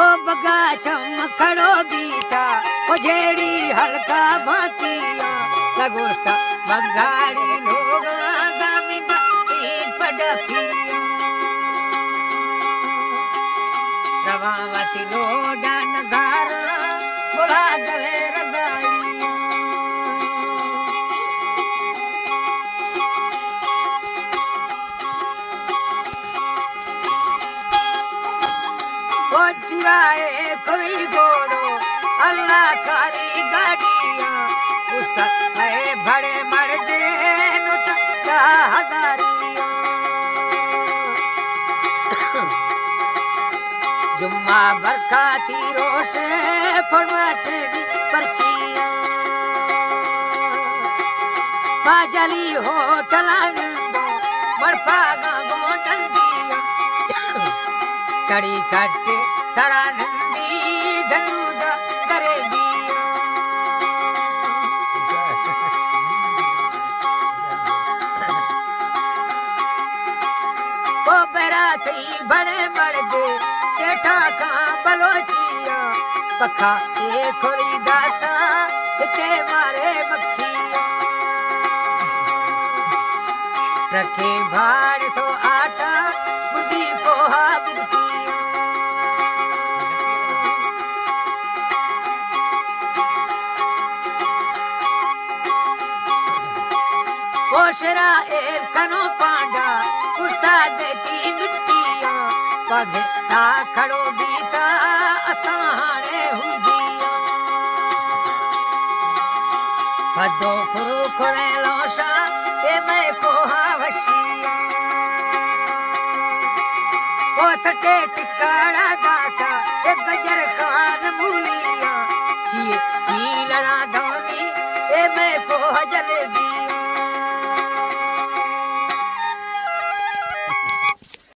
ओ बगा चमकड़ो बीता ओ जेड़ी हल्का भातिया लगोस्ता बगाड़ी लोग दामिदा ईद पड़किया रवावती लोडा नगारा बुला गले रदाइया ओ चुराए कोई गोड़ो अल्लाह कारी गाड़िया उसका है बड़े मर्दे नोटा हजारिया जुम्मा बरकाती रोशे फड़वाटेडी पर्चिया बाजली होटला नंदो मरपागा गोडंदिया कड़ी कटे तरा नंदी धनुदा करे दिया ओ बराती बड़े मर्दे चेठा का बलोचिया पखा ये खोरी दाता इते मारे मक्खिया रखे भाड़ तो आटा बुद्धि पोहा बुद्धिया ओशरा एक कनो पांडा कुर्ता देती मिट्टिया पगे ता खड़ो बीता असाने हुदिया पदो फुरु खोले लोशा ए मैं कोहा वशिया ओ थटे टिकाड़ा दाता ए गजर खान मूलिया चीलना